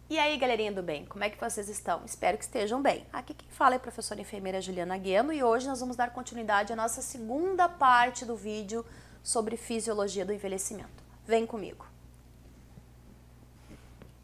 E aí, galerinha do bem, como é que vocês estão? Espero que estejam bem. Aqui quem fala é a professora enfermeira Juliana Gueno e hoje nós vamos dar continuidade à nossa segunda parte do vídeo sobre fisiologia do envelhecimento. Vem comigo.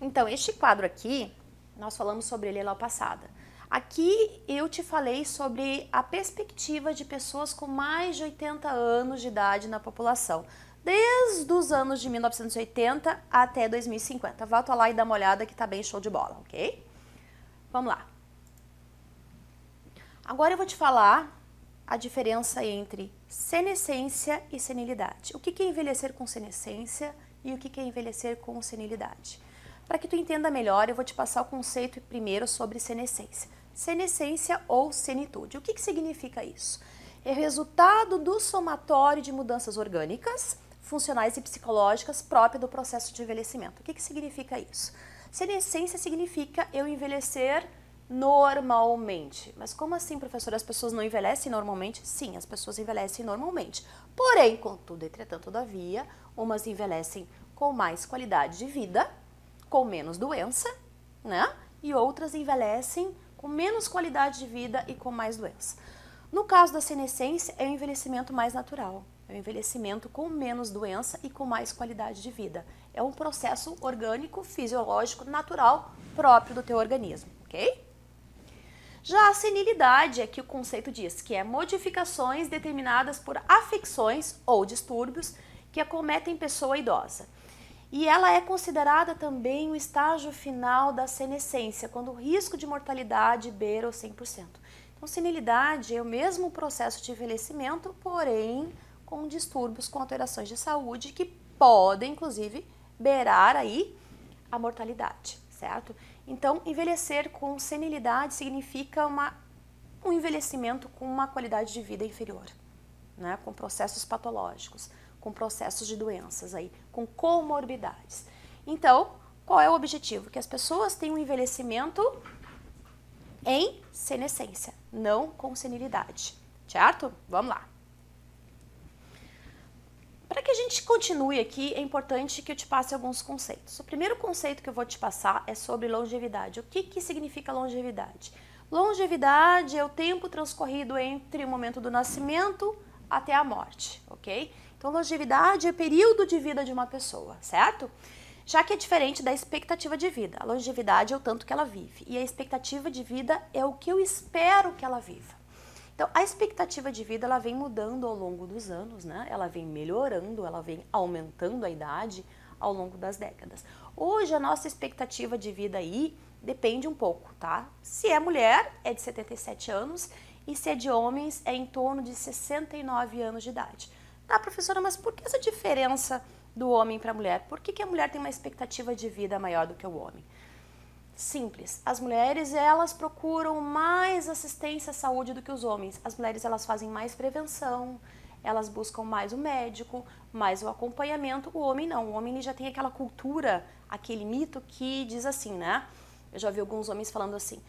Então, este quadro aqui, nós falamos sobre ele lá passada. Aqui eu te falei sobre a perspectiva de pessoas com mais de 80 anos de idade na população, desde os anos de 1980 até 2050. Volta lá e dá uma olhada que tá bem show de bola, ok? Vamos lá. Agora eu vou te falar a diferença entre senescência e senilidade. O que é envelhecer com senescência e o que é envelhecer com senilidade? Para que tu entenda melhor, eu vou te passar o conceito primeiro sobre senescência. Senescência ou senitude. O que significa isso? É resultado do somatório de mudanças orgânicas, funcionais e psicológicas próprias do processo de envelhecimento. O que significa isso? Senescência significa eu envelhecer normalmente. Mas como assim, professora? As pessoas não envelhecem normalmente? Sim, as pessoas envelhecem normalmente. Porém, contudo, entretanto, todavia, umas envelhecem com mais qualidade de vida, com menos doença, né? E outras envelhecem com menos qualidade de vida e com mais doença. No caso da senescência, é o envelhecimento mais natural. É o envelhecimento com menos doença e com mais qualidade de vida. É um processo orgânico, fisiológico, natural, próprio do teu organismo, ok? Já a senilidade é que o conceito diz que é modificações determinadas por afecções ou distúrbios que acometem pessoa idosa. E ela é considerada também o estágio final da senescência, quando o risco de mortalidade beira os 100%. Então, senilidade é o mesmo processo de envelhecimento, porém com distúrbios, com alterações de saúde que podem, inclusive, beirar aí a mortalidade, certo? Então, envelhecer com senilidade significa um envelhecimento com uma qualidade de vida inferior, né? Com processos patológicos, com processos de doenças aí, com comorbidades. Então, qual é o objetivo? Que as pessoas tenham um envelhecimento em senescência, não com senilidade, certo? Vamos lá. Para que a gente continue aqui, é importante que eu te passe alguns conceitos. O primeiro conceito que eu vou te passar é sobre longevidade. O que significa longevidade? Longevidade é o tempo transcorrido entre o momento do nascimento até a morte, ok? Então, longevidade é o período de vida de uma pessoa, certo? Já que é diferente da expectativa de vida. A longevidade é o tanto que ela vive e a expectativa de vida é o que eu espero que ela viva. Então, a expectativa de vida ela vem mudando ao longo dos anos, né? Ela vem melhorando, ela vem aumentando a idade ao longo das décadas. Hoje, a nossa expectativa de vida aí depende um pouco, tá? Se é mulher, é de 77 anos e se é de homens, é em torno de 69 anos de idade. Tá, professora, mas por que essa diferença do homem para a mulher? Por que a mulher tem uma expectativa de vida maior do que o homem? Simples. As mulheres, elas procuram mais assistência à saúde do que os homens. As mulheres, elas fazem mais prevenção, elas buscam mais o médico, mais o acompanhamento. O homem não. O homem ele já tem aquela cultura, aquele mito que diz assim, né? Eu já vi alguns homens falando assim,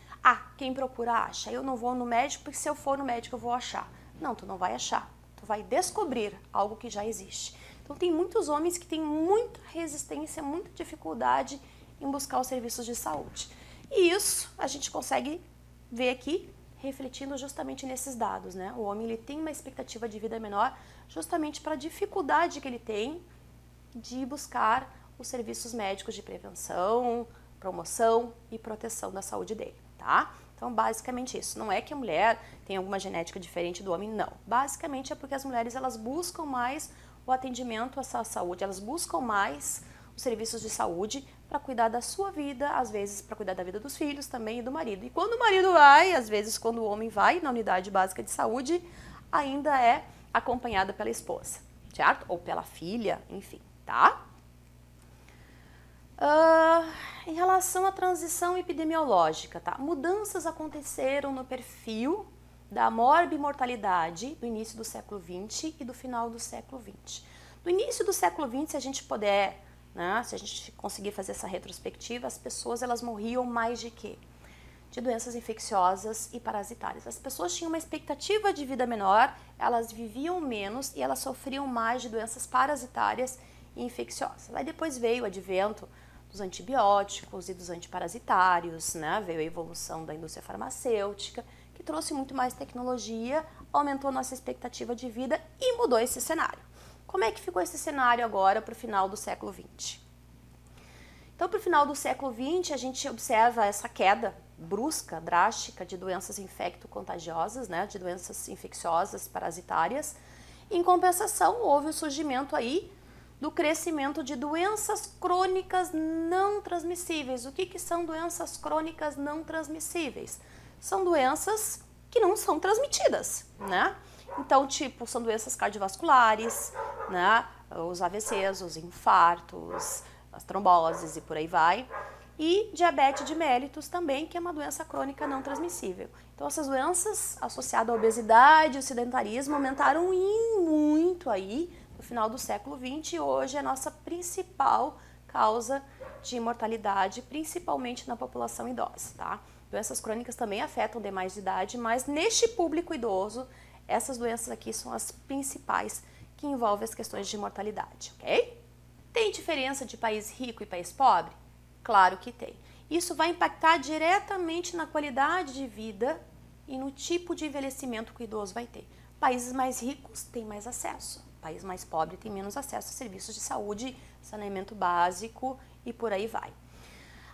quem procura acha. Eu não vou no médico porque se eu for no médico eu vou achar. Não, tu não vai achar. Tu vai descobrir algo que já existe. Então tem muitos homens que têm muita resistência, muita dificuldade em buscar os serviços de saúde. E isso a gente consegue ver aqui, refletindo justamente nesses dados, né? O homem ele tem uma expectativa de vida menor justamente para a dificuldade que ele tem de buscar os serviços médicos de prevenção, promoção e proteção da saúde dele, tá? Então, basicamente isso. Não é que a mulher tem alguma genética diferente do homem, não. Basicamente é porque as mulheres elas buscam mais o atendimento à saúde, elas buscam mais os serviços de saúde para cuidar da sua vida, às vezes para cuidar da vida dos filhos também e do marido. E quando o marido vai, às vezes quando o homem vai na unidade básica de saúde, ainda é acompanhada pela esposa, certo? Ou pela filha, enfim, tá? Em relação à transição epidemiológica, tá? Mudanças aconteceram no perfil da morbimortalidade do início do século XX e do final do século XX. No início do século XX, se a gente puder, né, se a gente conseguir fazer essa retrospectiva, as pessoas elas morriam mais de quê? De doenças infecciosas e parasitárias. As pessoas tinham uma expectativa de vida menor, elas viviam menos e elas sofriam mais de doenças parasitárias e infecciosas. Aí depois veio o advento dos antibióticos e dos antiparasitários, né? Veio a evolução da indústria farmacêutica, que trouxe muito mais tecnologia, aumentou nossa expectativa de vida e mudou esse cenário. Como é que ficou esse cenário agora para o final do século XX? Então, para o final do século XX, a gente observa essa queda brusca, drástica de doenças infecto-contagiosas, né, de doenças infecciosas, parasitárias. Em compensação, houve o surgimento aí do crescimento de doenças crônicas não transmissíveis. O que são doenças crônicas não transmissíveis? São doenças que não são transmitidas, né? Então, tipo, são doenças cardiovasculares, né? Os AVCs, os infartos, as tromboses e por aí vai. E diabetes de mellitus também, que é uma doença crônica não transmissível. Então, essas doenças associadas à obesidade e ao sedentarismo aumentaram muito aí no final do século XX e hoje é a nossa principal causa de mortalidade, principalmente na população idosa, tá? Doenças crônicas também afetam demais de idade, mas neste público idoso, essas doenças aqui são as principais que envolvem as questões de mortalidade, ok? Tem diferença de país rico e país pobre? Claro que tem. Isso vai impactar diretamente na qualidade de vida e no tipo de envelhecimento que o idoso vai ter. Países mais ricos têm mais acesso, país mais pobre tem menos acesso a serviços de saúde, saneamento básico e por aí vai.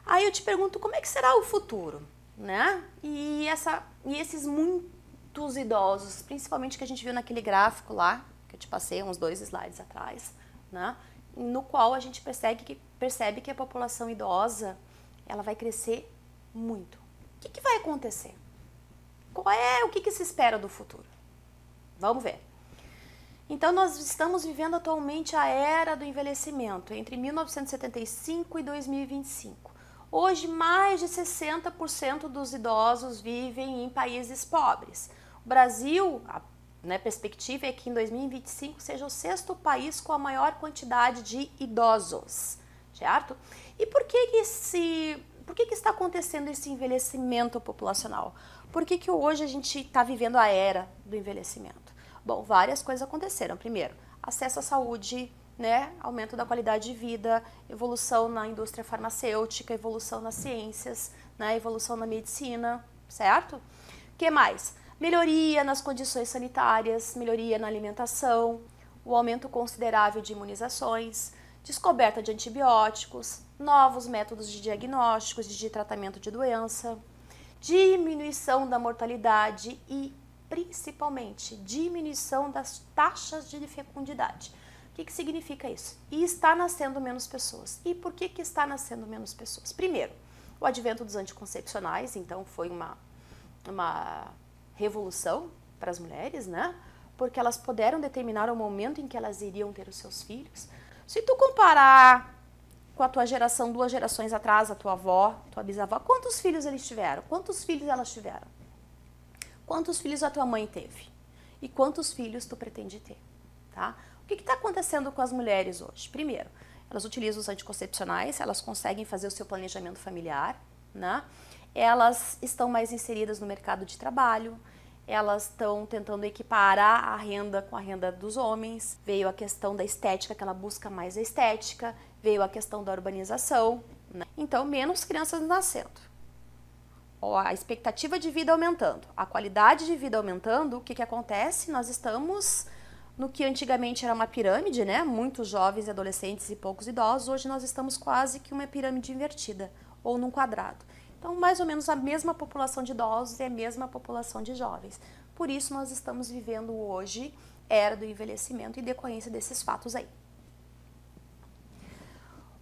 Aí eu te pergunto, como é que será o futuro, né? E esses muitos idosos, principalmente que a gente viu naquele gráfico lá, que eu te passei uns 2 slides atrás, né? No qual a gente percebe que a população idosa ela vai crescer muito. O que vai acontecer? O que se espera do futuro? Vamos ver. Então, nós estamos vivendo atualmente a era do envelhecimento, entre 1975 e 2025. Hoje, mais de 60% dos idosos vivem em países pobres. O Brasil, a perspectiva é que em 2025 seja o 6º país com a maior quantidade de idosos, certo? E por que está acontecendo esse envelhecimento populacional? Por que hoje a gente está vivendo a era do envelhecimento? Bom, várias coisas aconteceram. Primeiro, acesso à saúde, né? Aumento da qualidade de vida, evolução na indústria farmacêutica, evolução nas ciências, né? Evolução na medicina, certo? O que mais? Melhoria nas condições sanitárias, melhoria na alimentação, o aumento considerável de imunizações, descoberta de antibióticos, novos métodos de diagnósticos, de tratamento de doença, diminuição da mortalidade e, principalmente, diminuição das taxas de fecundidade. O que significa isso? E está nascendo menos pessoas. E por que está nascendo menos pessoas? Primeiro, o advento dos anticoncepcionais, então foi uma revolução para as mulheres, né? Porque elas puderam determinar o momento em que elas iriam ter os seus filhos. Se tu comparar com a tua geração, 2 gerações atrás, a tua avó, tua bisavó, quantos filhos eles tiveram? Quantos filhos elas tiveram? Quantos filhos a tua mãe teve? E quantos filhos tu pretende ter? Tá? O que está acontecendo com as mulheres hoje? Primeiro, elas utilizam os anticoncepcionais, elas conseguem fazer o seu planejamento familiar, né? Elas estão mais inseridas no mercado de trabalho, elas estão tentando equiparar a renda com a renda dos homens, veio a questão da estética, que ela busca mais a estética, veio a questão da urbanização, né? Então menos crianças nascendo. A expectativa de vida aumentando, a qualidade de vida aumentando, o que acontece? Nós estamos no que antigamente era uma pirâmide, né? Muitos jovens, adolescentes e poucos idosos, hoje nós estamos quase que uma pirâmide invertida, ou num quadrado. Então, mais ou menos a mesma população de idosos e a mesma população de jovens. Por isso, nós estamos vivendo hoje era do envelhecimento em decorrência desses fatos aí.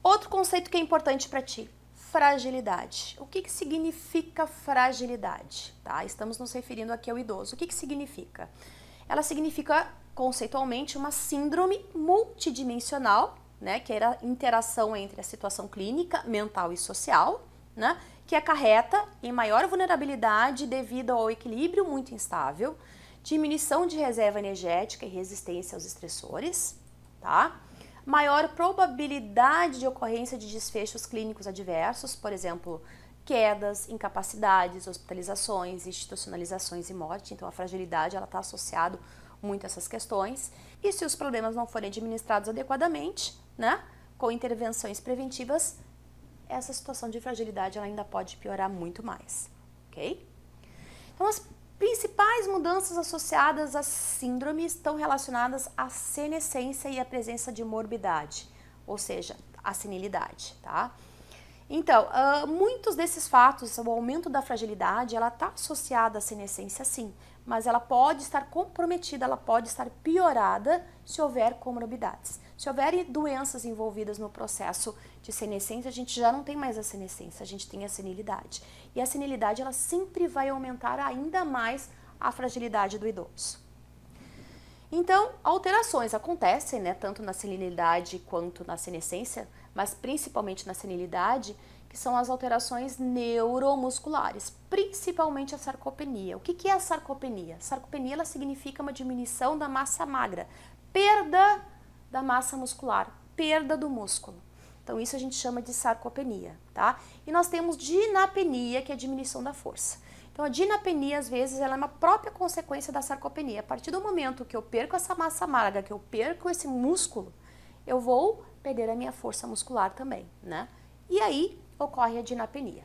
Outro conceito que é importante para ti, fragilidade. O que significa fragilidade? Tá? Estamos nos referindo aqui ao idoso. O que significa? Ela significa, conceitualmente, uma síndrome multidimensional, né, que era a interação entre a situação clínica, mental e social, né, que acarreta em maior vulnerabilidade devido ao equilíbrio muito instável, diminuição de reserva energética e resistência aos estressores, tá? Maior probabilidade de ocorrência de desfechos clínicos adversos, por exemplo, quedas, incapacidades, hospitalizações, institucionalizações e morte. Então a fragilidade ela está associada muito a essas questões. E se os problemas não forem administrados adequadamente, né, com intervenções preventivas, essa situação de fragilidade ela ainda pode piorar muito mais, ok? Então, as principais mudanças associadas às síndromes estão relacionadas à senescência e à presença de morbidade, ou seja, a senilidade, tá? Então, muitos desses fatos, o aumento da fragilidade, ela está associada à senescência sim, mas ela pode estar comprometida, ela pode estar piorada se houver comorbidades. Se houver doenças envolvidas no processo de senescência, a gente já não tem mais a senescência, a gente tem a senilidade. E a senilidade, ela sempre vai aumentar ainda mais a fragilidade do idoso. Então, alterações acontecem, né, tanto na senilidade quanto na senescência, mas principalmente na senilidade, que são as alterações neuromusculares, principalmente a sarcopenia. O que é a sarcopenia? Sarcopenia ela significa uma diminuição da massa magra, perda da massa muscular, perda do músculo. Então isso a gente chama de sarcopenia, tá? E nós temos dinapenia, que é a diminuição da força. Então a dinapenia, às vezes, ela é uma própria consequência da sarcopenia. A partir do momento que eu perco essa massa magra, que eu perco esse músculo, eu vou perder a minha força muscular também, né? E aí ocorre a dinapenia.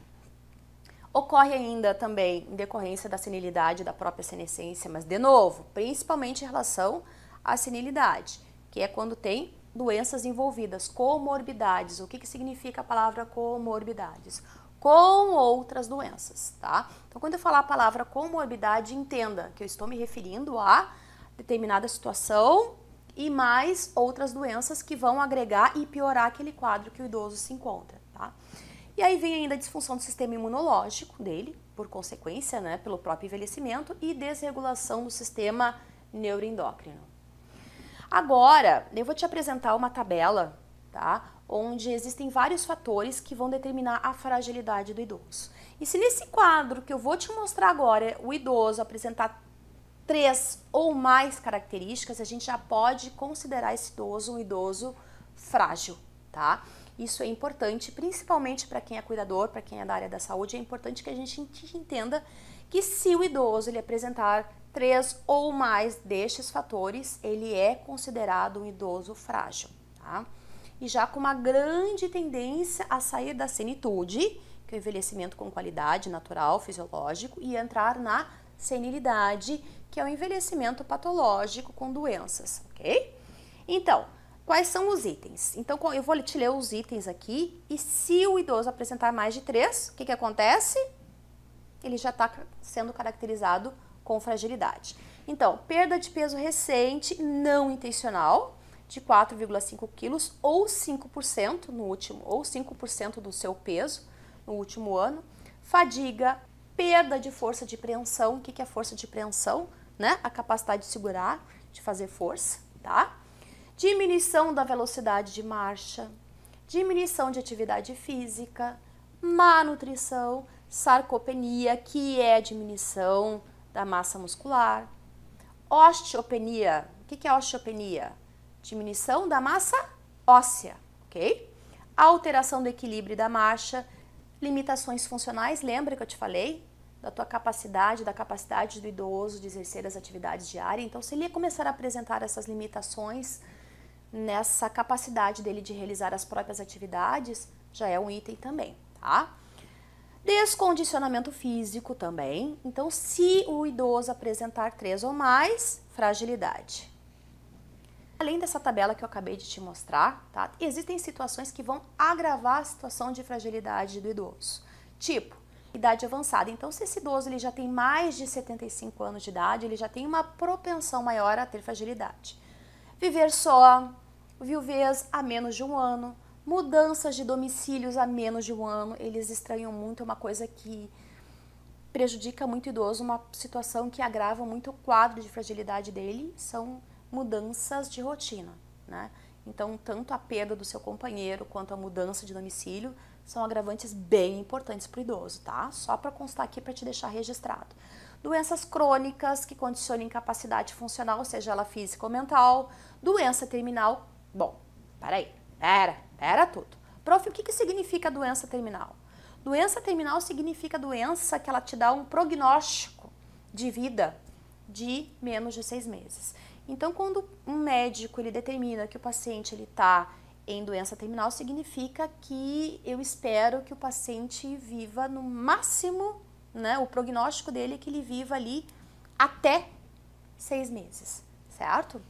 Ocorre ainda também em decorrência da senilidade, da própria senescência, mas de novo, principalmente em relação à senilidade, que é quando tem doenças envolvidas, comorbidades. O que significa a palavra comorbidades? Com outras doenças, tá? Então, quando eu falar a palavra comorbidade, entenda que eu estou me referindo a determinada situação e mais outras doenças que vão agregar e piorar aquele quadro que o idoso se encontra, tá? E aí vem ainda a disfunção do sistema imunológico dele, por consequência, né, pelo próprio envelhecimento, e desregulação do sistema neuroendócrino. Agora, eu vou te apresentar uma tabela, tá, onde existem vários fatores que vão determinar a fragilidade do idoso. E se nesse quadro que eu vou te mostrar agora, o idoso apresentar 3 ou mais características, a gente já pode considerar esse idoso um idoso frágil, tá? Isso é importante, principalmente para quem é cuidador, para quem é da área da saúde, é importante que a gente entenda que se o idoso ele apresentar 3 ou mais destes fatores, ele é considerado um idoso frágil, tá? E já com uma grande tendência a sair da senitude, que é o envelhecimento com qualidade natural, fisiológico, e entrar na senilidade, que é o envelhecimento patológico com doenças, ok? Então, quais são os itens? Então, eu vou te ler os itens aqui, e se o idoso apresentar mais de 3, o que acontece? Ele já está sendo caracterizado com fragilidade. Então, perda de peso recente, não intencional, de 4,5 quilos ou 5% no último, ou 5% do seu peso no último ano. Fadiga, perda de força de preensão. O que é força de preensão? Né? A capacidade de segurar, de fazer força, tá? Diminuição da velocidade de marcha, diminuição de atividade física, má nutrição, sarcopenia, que é a diminuição da massa muscular, osteopenia. O que é osteopenia? Diminuição da massa óssea, ok? Alteração do equilíbrio da marcha, limitações funcionais, lembra que eu te falei? Da tua capacidade, da capacidade do idoso de exercer as atividades diárias. Então, se ele começar a apresentar essas limitações nessa capacidade dele de realizar as próprias atividades, já é um item também, tá? Descondicionamento físico também. Então, se o idoso apresentar 3 ou mais, fragilidade. Além dessa tabela que eu acabei de te mostrar, tá? Existem situações que vão agravar a situação de fragilidade do idoso. Tipo, idade avançada. Então, se esse idoso ele já tem mais de 75 anos de idade, ele já tem uma propensão maior a ter fragilidade. Viver só, viuvez a menos de 1 ano, mudanças de domicílios a menos de 1 ano, eles estranham muito, é uma coisa que prejudica muito o idoso, uma situação que agrava muito o quadro de fragilidade dele, são mudanças de rotina, né? Então, tanto a perda do seu companheiro quanto a mudança de domicílio são agravantes bem importantes para o idoso, tá? Só para constar aqui para te deixar registrado. Doenças crônicas que condicionam incapacidade funcional, seja ela física ou mental. Doença terminal. Bom, pera tudo. Prof, o que significa doença terminal? Doença terminal significa doença que ela te dá um prognóstico de vida de menos de 6 meses. Então, quando um médico ele determina que o paciente ele está em doença terminal significa que eu espero que o paciente viva no máximo, né? O prognóstico dele é que ele viva ali até 6 meses, certo?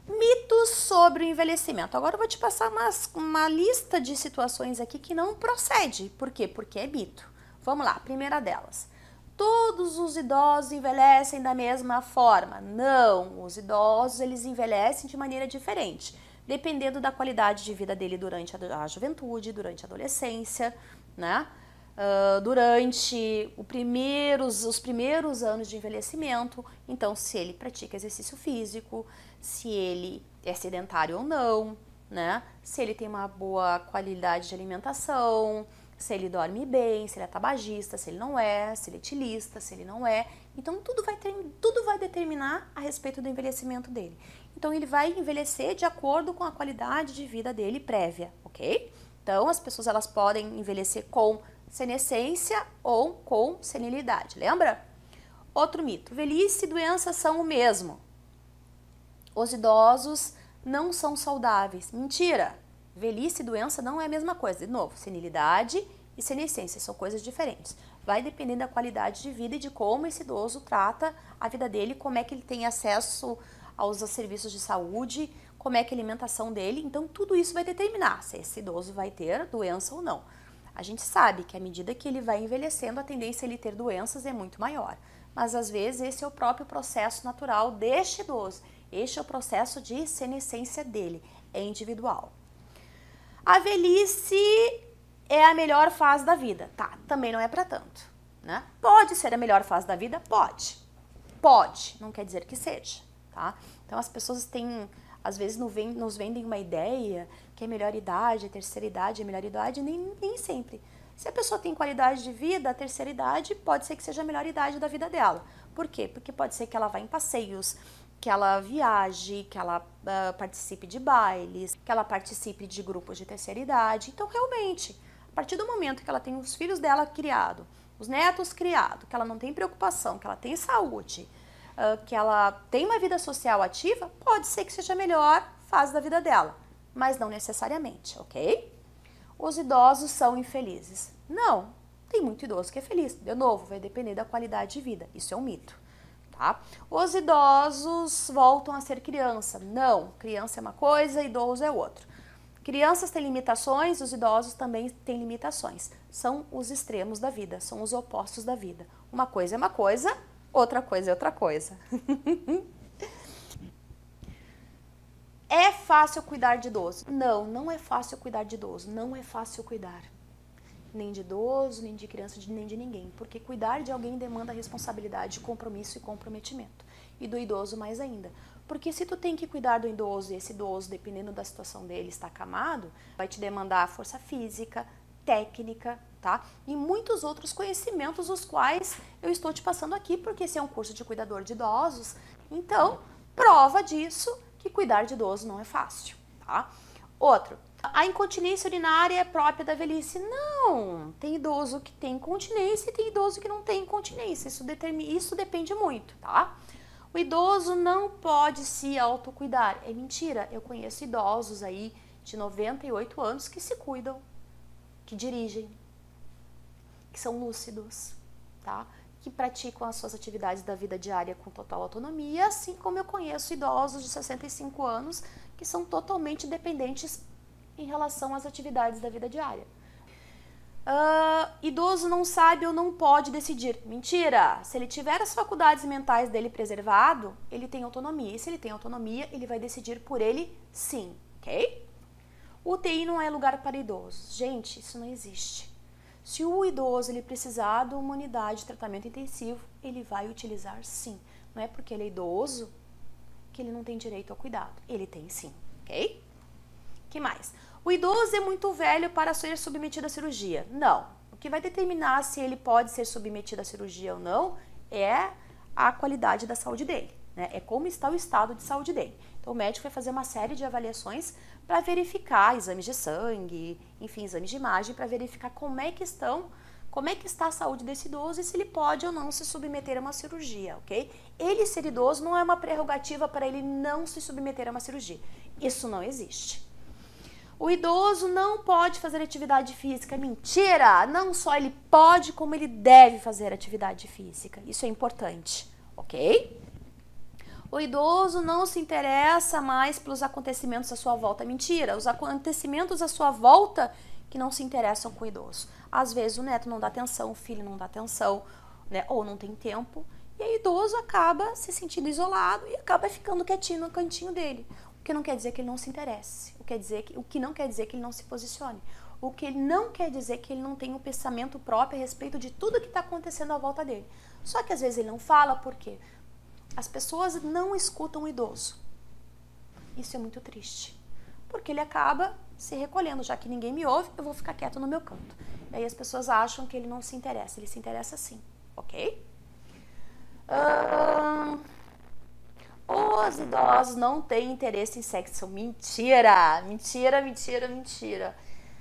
Mitos sobre o envelhecimento. Agora eu vou te passar uma lista de situações aqui que não procede. Por quê? Porque é mito. Vamos lá, primeira delas. Todos os idosos envelhecem da mesma forma. Não, os idosos eles envelhecem de maneira diferente, dependendo da qualidade de vida dele durante a juventude, durante a adolescência, né? Durante os primeiros anos de envelhecimento. Então, se ele pratica exercício físico, se ele é sedentário ou não, né? Se ele tem uma boa qualidade de alimentação, se ele dorme bem, se ele é tabagista, se ele não é, se ele é etilista, se ele não é. Então, tudo vai determinar a respeito do envelhecimento dele. Então, ele vai envelhecer de acordo com a qualidade de vida dele prévia, ok? Então, as pessoas elas podem envelhecer com senescência ou com senilidade, lembra? Outro mito, velhice e doença são o mesmo. Os idosos não são saudáveis. Mentira! Velhice e doença não é a mesma coisa. De novo, senilidade e senescência são coisas diferentes. Vai depender da qualidade de vida e de como esse idoso trata a vida dele, como é que ele tem acesso aos serviços de saúde, como é que é a alimentação dele. Então, tudo isso vai determinar se esse idoso vai ter doença ou não. A gente sabe que à medida que ele vai envelhecendo, a tendência a ele ter doenças é muito maior. Mas, às vezes, esse é o próprio processo natural deste idoso. Este é o processo de senescência dele, é individual. A velhice é a melhor fase da vida. Tá, também não é para tanto, né? Pode ser a melhor fase da vida? Pode. Pode, não quer dizer que seja, tá? Então, as pessoas têm, às vezes, nos vendem uma ideia que é melhor idade, a terceira idade é melhor idade, nem sempre. Se a pessoa tem qualidade de vida, a terceira idade pode ser que seja a melhor idade da vida dela. Por quê? Porque pode ser que ela vá em passeios, que ela viaje, que ela participe de bailes, que ela participe de grupos de terceira idade. Então, realmente, a partir do momento que ela tem os filhos dela criados, os netos criados, que ela não tem preocupação, que ela tem saúde, que ela tem uma vida social ativa, pode ser que seja a melhor fase da vida dela, mas não necessariamente, ok? Os idosos são infelizes. Não, tem muito idoso que é feliz. De novo, vai depender da qualidade de vida. Isso é um mito. Tá? Os idosos voltam a ser criança. Não, criança é uma coisa, idoso é outra. Crianças têm limitações, os idosos também têm limitações. São os extremos da vida, são os opostos da vida. Uma coisa é uma coisa, outra coisa é outra coisa. É fácil cuidar de idoso? Não, não é fácil cuidar de idoso, não é fácil cuidar. Nem de idoso, nem de criança, nem de ninguém. Porque cuidar de alguém demanda responsabilidade, compromisso e comprometimento. E do idoso mais ainda. Porque se tu tem que cuidar do idoso e esse idoso, dependendo da situação dele, está acamado, vai te demandar força física, técnica, tá? E muitos outros conhecimentos, os quais eu estou te passando aqui, porque esse é um curso de cuidador de idosos. Então, prova disso que cuidar de idoso não é fácil, tá? Outro. A incontinência urinária é própria da velhice? Não, tem idoso que tem incontinência e tem idoso que não tem incontinência, isso depende muito, tá? O idoso não pode se autocuidar, é mentira, eu conheço idosos aí de 98 anos que se cuidam, que dirigem, que são lúcidos, tá? Que praticam as suas atividades da vida diária com total autonomia, assim como eu conheço idosos de 65 anos que são totalmente dependentes em relação às atividades da vida diária. Idoso não sabe ou não pode decidir. Mentira! Se ele tiver as faculdades mentais dele preservado, ele tem autonomia. E se ele tem autonomia, ele vai decidir por ele sim, ok? UTI não é lugar para idosos. Gente, isso não existe. Se o idoso ele precisar de uma unidade de tratamento intensivo, ele vai utilizar sim. Não é porque ele é idoso que ele não tem direito ao cuidado. Ele tem sim, ok? Que mais? O idoso é muito velho para ser submetido à cirurgia? Não. O que vai determinar se ele pode ser submetido à cirurgia ou não é a qualidade da saúde dele, né? É como está o estado de saúde dele. Então o médico vai fazer uma série de avaliações para verificar exames de sangue, enfim, exames de imagem, para verificar como é que está a saúde desse idoso e se ele pode ou não se submeter a uma cirurgia, ok? Ele ser idoso não é uma prerrogativa para ele não se submeter a uma cirurgia. Isso não existe. O idoso não pode fazer atividade física. Mentira! Não só ele pode, como ele deve fazer atividade física. Isso é importante, ok? O idoso não se interessa mais pelos acontecimentos à sua volta. Mentira! Os acontecimentos à sua volta que não se interessam com o idoso. Às vezes o neto não dá atenção, o filho não dá atenção, né? Ou não tem tempo. E aí o idoso acaba se sentindo isolado e acaba ficando quietinho no cantinho dele. O que não quer dizer que ele não se interesse, o que não quer dizer que ele não se posicione, o que não quer dizer que ele não tenha um pensamento próprio a respeito de tudo que está acontecendo à volta dele. Só que às vezes ele não fala, por quê? As pessoas não escutam o idoso. Isso é muito triste, porque ele acaba se recolhendo, já que ninguém me ouve, eu vou ficar quieto no meu canto. E aí as pessoas acham que ele não se interessa, ele se interessa sim, ok? Os idosos não têm interesse em sexo. Mentira! Mentira, mentira, mentira.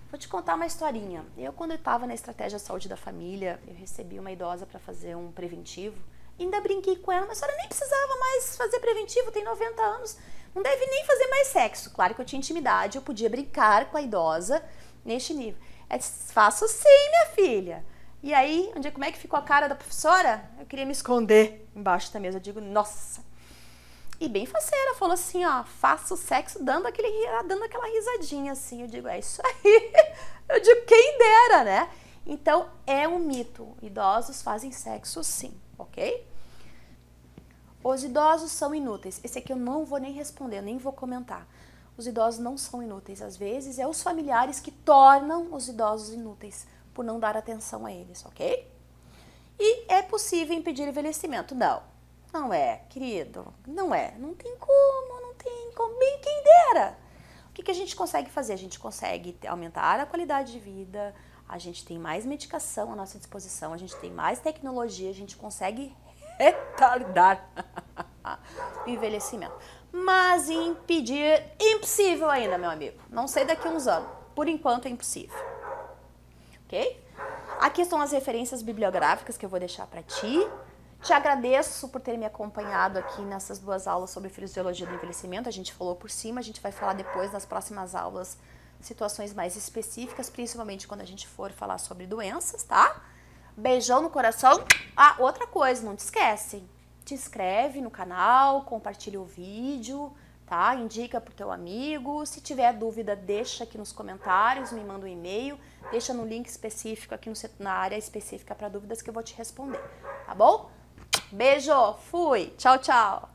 Vou te contar uma historinha. Quando eu estava na estratégia saúde da família, eu recebi uma idosa para fazer um preventivo. Ainda brinquei com ela, mas a senhora nem precisava mais fazer preventivo, tem 90 anos. Não deve nem fazer mais sexo. Claro que eu tinha intimidade, eu podia brincar com a idosa neste nível. Ela disse, faço sim, minha filha. E aí, como é que ficou a cara da professora? Eu queria me esconder embaixo da mesa. Eu digo, nossa. E bem faceira, falou assim, ó, faço sexo dando aquela risadinha assim. Eu digo, é isso aí. Eu digo, quem dera, né? Então, é um mito. Idosos fazem sexo sim, ok? Os idosos são inúteis. Esse aqui eu não vou nem responder, nem vou comentar. Os idosos não são inúteis. Às vezes, é os familiares que tornam os idosos inúteis por não dar atenção a eles, ok? E é possível impedir o envelhecimento? Não. Não é, querido, não é. Não tem como, bem quem dera. O que a gente consegue fazer? A gente consegue aumentar a qualidade de vida, a gente tem mais medicação à nossa disposição, a gente tem mais tecnologia, a gente consegue retardar o envelhecimento. Mas impedir, impossível ainda, meu amigo. Não sei daqui a uns anos. Por enquanto é impossível. Ok? Aqui estão as referências bibliográficas que eu vou deixar para ti. Te agradeço por ter me acompanhado aqui nessas duas aulas sobre fisiologia do envelhecimento. A gente falou por cima, a gente vai falar depois nas próximas aulas situações mais específicas, principalmente quando a gente for falar sobre doenças, tá? Beijão no coração. Ah, outra coisa, não te esquece. Te inscreve no canal, compartilha o vídeo, tá? Indica pro teu amigo. Se tiver dúvida, deixa aqui nos comentários, me manda um e-mail, deixa no link específico aqui na área específica para dúvidas que eu vou te responder, tá bom? Beijo, fui, tchau, tchau.